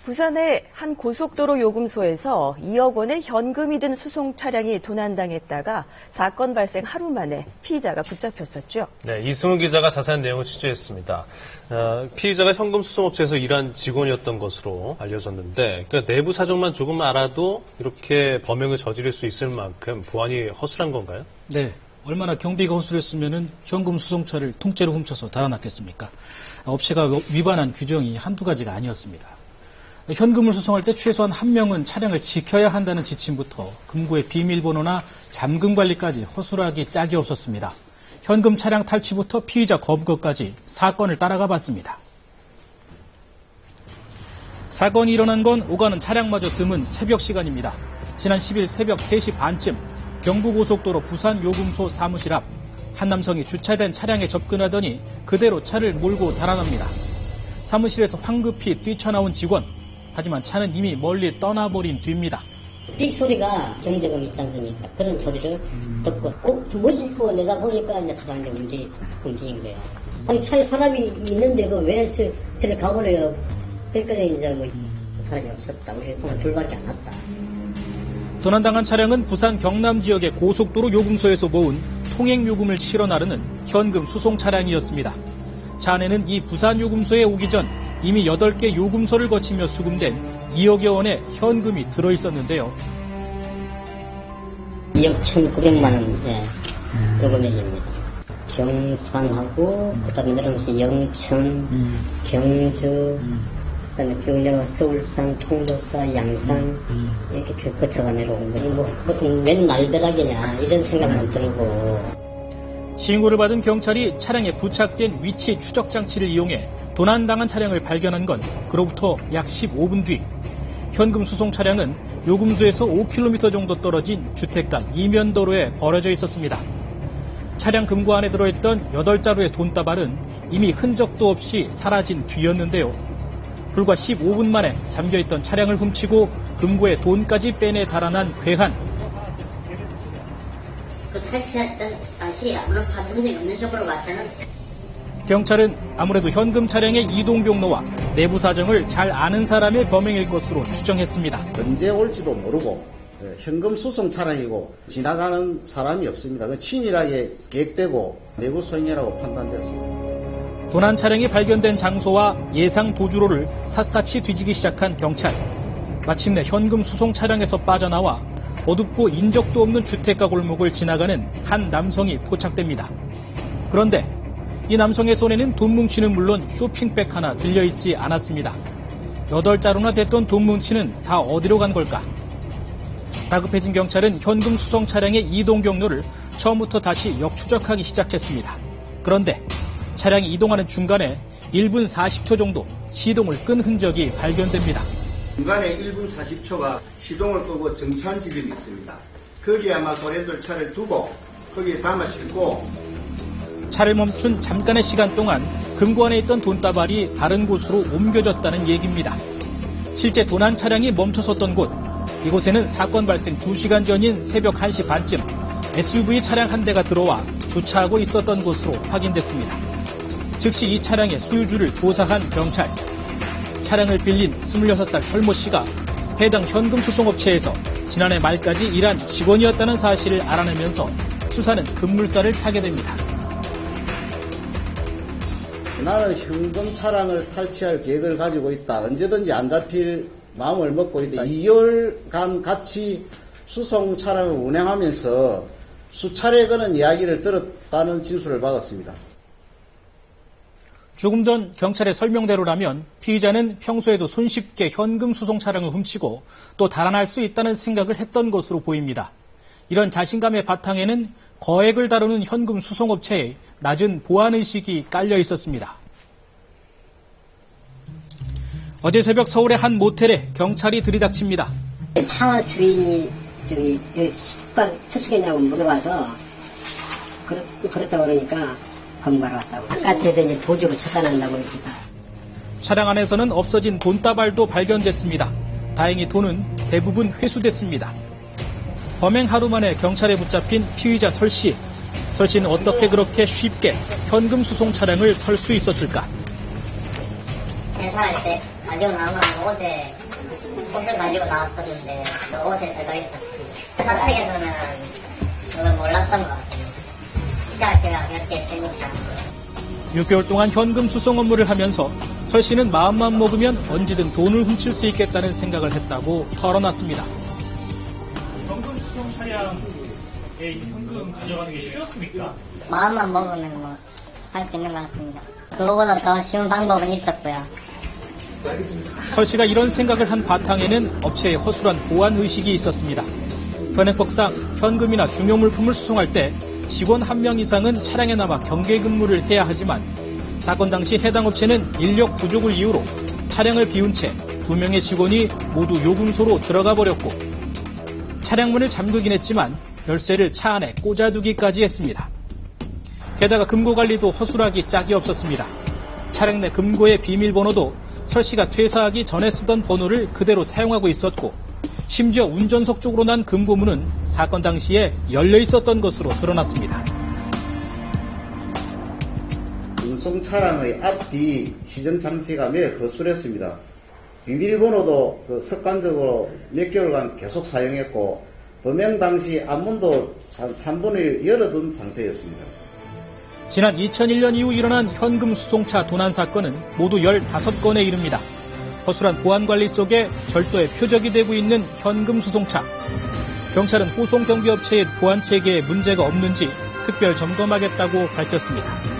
부산의 한 고속도로 요금소에서 2억 원의 현금이 든 수송 차량이 도난당했다가 사건 발생 하루 만에 피의자가 붙잡혔었죠. 네, 이승훈 기자가 자세한 내용을 취재했습니다. 피의자가 현금 수송업체에서 일한 직원이었던 것으로 알려졌는데 그러니까 내부 사정만 조금 알아도 이렇게 범행을 저지를 수 있을 만큼 보안이 허술한 건가요? 네. 얼마나 경비가 허술했으면 현금 수송차를 통째로 훔쳐서 달아났겠습니까? 업체가 위반한 규정이 한두 가지가 아니었습니다. 현금을 수송할 때 최소한 한 명은 차량을 지켜야 한다는 지침부터 금고의 비밀번호나 잠금 관리까지 허술하기 짝이 없었습니다. 현금 차량 탈취부터 피의자 검거까지 사건을 따라가 봤습니다. 사건이 일어난 건 오가는 차량마저 드문 새벽 시간입니다. 지난 10일 새벽 3시 반쯤 경부고속도로 부산 요금소 사무실 앞 한 남성이 주차된 차량에 접근하더니 그대로 차를 몰고 달아납니다. 사무실에서 황급히 뛰쳐나온 직원. 하지만 차는 이미 멀리 떠나버린 뒤입니다. 삑 소리가 경적음이 있지 않습니까? 그런 소리를 듣고 뭐지 싶고 내다보니까 이제 차가 이제 움직인 거예요. 아니 차에 사람이 있는데도 왜 저리 가버려요? 그러니까 이제 뭐 사람이 없었다. 우리 오늘 둘밖에 안 왔다. 도난당한 차량은 부산 경남 지역의 고속도로 요금소에서 모은 통행요금을 실어 나르는 현금 수송 차량이었습니다. 차 안에는 이 부산 요금소에 오기 전 이미 8개 요금소를 거치며 수금된 2억여 원의 현금이 들어있었는데요. 2억 1,900만 원의 요금액입니다. 경산하고 그다음에 내려오면서 영천, 경주, 그다음에 쭉 내려와 서울산, 통도사, 양산 이렇게 쭉 거쳐가 내려온 거예요. 뭐 무슨 웬 날벼락이냐 이런 생각만 들고. 신고를 받은 경찰이 차량에 부착된 위치 추적 장치를 이용해 도난당한 차량을 발견한 건 그로부터 약 15분 뒤. 현금 수송 차량은 요금소에서 5km 정도 떨어진 주택가 이면도로에 버려져 있었습니다. 차량 금고 안에 들어있던 8자루의 돈다발은 이미 흔적도 없이 사라진 뒤였는데요. 불과 15분 만에 잠겨있던 차량을 훔치고 금고에 돈까지 빼내 달아난 괴한. 그 탈취했던 다시 아무런 반동이 없는 쪽으로 봐서는 경찰은 아무래도 현금 차량의 이동 경로와 내부 사정을 잘 아는 사람의 범행일 것으로 추정했습니다. 언제 올지도 모르고 현금 수송 차량이고 지나가는 사람이 없습니다. 치밀하게 계획되고 내부 소행이라고 판단되었습니다. 도난 차량이 발견된 장소와 예상 도주로를 샅샅이 뒤지기 시작한 경찰. 마침내 현금 수송 차량에서 빠져나와 어둡고 인적도 없는 주택가 골목을 지나가는 한 남성이 포착됩니다. 그런데 이 남성의 손에는 돈 뭉치는 물론 쇼핑백 하나 들려있지 않았습니다. 8자루나 됐던 돈 뭉치는 다 어디로 간 걸까? 다급해진 경찰은 현금 수송 차량의 이동 경로를 처음부터 다시 역추적하기 시작했습니다. 그런데 차량이 이동하는 중간에 1분 40초 정도 시동을 끈 흔적이 발견됩니다. 중간에 1분 40초가 시동을 끄고 정차한 지점이 있습니다. 거기에 아마 소래돌 차를 두고 거기에 담아 싣고 차를 멈춘 잠깐의 시간 동안 금고 안에 있던 돈다발이 다른 곳으로 옮겨졌다는 얘기입니다. 실제 도난 차량이 멈춰섰던 곳, 이곳에는 사건 발생 2시간 전인 새벽 1시 반쯤 SUV 차량 한 대가 들어와 주차하고 있었던 것으로 확인됐습니다. 즉시 이 차량의 소유주를 조사한 경찰. 차량을 빌린 26살 설모 씨가 해당 현금 수송업체에서 지난해 말까지 일한 직원이었다는 사실을 알아내면서 수사는 급물살을 타게 됩니다. 나는 현금 차량을 탈취할 계획을 가지고 있다. 언제든지 안 잡힐 마음을 먹고 있다. 2개월간 같이 수송 차량을 운행하면서 수차례 그런 이야기를 들었다는 진술을 받았습니다. 조금 전 경찰의 설명대로라면 피의자는 평소에도 손쉽게 현금 수송 차량을 훔치고 또 달아날 수 있다는 생각을 했던 것으로 보입니다. 이런 자신감의 바탕에는 거액을 다루는 현금 수송업체의 낮은 보안의식이 깔려 있었습니다. 어제 새벽 서울의 한 모텔에 경찰이 들이닥칩니다. 차 주인이 저기 숙박 투숙했냐고 물어봐서 그렇다고 그러니까 검거하러 왔다고. 바깥에서 이제 도주로 처단한다고 했습니다. 차량 안에서는 없어진 돈다발도 발견됐습니다. 다행히 돈은 대부분 회수됐습니다. 범행 하루 만에 경찰에 붙잡힌 피의자 설 씨. 설 씨는 어떻게 그렇게 쉽게 현금 수송 차량을 털 수 있었을까? 회사할 때 가지고 나오면 옷을 가지고 나왔었는데 그 옷에 들어가 있었습니다. 사측에서는 그걸 몰랐던 것 같습니다. 시작해야 이렇게 했으니까. 6개월 동안 현금 수송 업무를 하면서 설 씨는 마음만 먹으면 언제든 돈을 훔칠 수 있겠다는 생각을 했다고 털어놨습니다. 현금 수송 차량에 현금 가져가는 게 쉬웠습니까? 마음만 먹으면 뭐 할 수 있는 것 같습니다. 그거보다 더 쉬운 방법은 있었고요. 설 씨가 이런 생각을 한 바탕에는 업체의 허술한 보안 의식이 있었습니다. 현행법상 현금이나 중요물품을 수송할 때 직원 1명 이상은 차량에 남아 경계 근무를 해야 하지만 사건 당시 해당 업체는 인력 부족을 이유로 차량을 비운 채 2명의 직원이 모두 요금소로 들어가 버렸고 차량 문을 잠그긴 했지만 열쇠를 차 안에 꽂아두기까지 했습니다. 게다가 금고 관리도 허술하기 짝이 없었습니다. 차량 내 금고의 비밀번호도 설 씨가 퇴사하기 전에 쓰던 번호를 그대로 사용하고 있었고 심지어 운전석 쪽으로 난 금고문은 사건 당시에 열려 있었던 것으로 드러났습니다. 운송 차량의 앞뒤 시전 장치가 매우 허술했습니다. 비밀번호도 습관적으로 몇 개월간 계속 사용했고 범행 당시 앞문도 한 3분의 1 열어둔 상태였습니다. 지난 2001년 이후 일어난 현금 수송차 도난 사건은 모두 15건에 이릅니다. 허술한 보안관리 속에 절도의 표적이 되고 있는 현금 수송차. 경찰은 호송경비업체의 보안체계에 문제가 없는지 특별 점검하겠다고 밝혔습니다.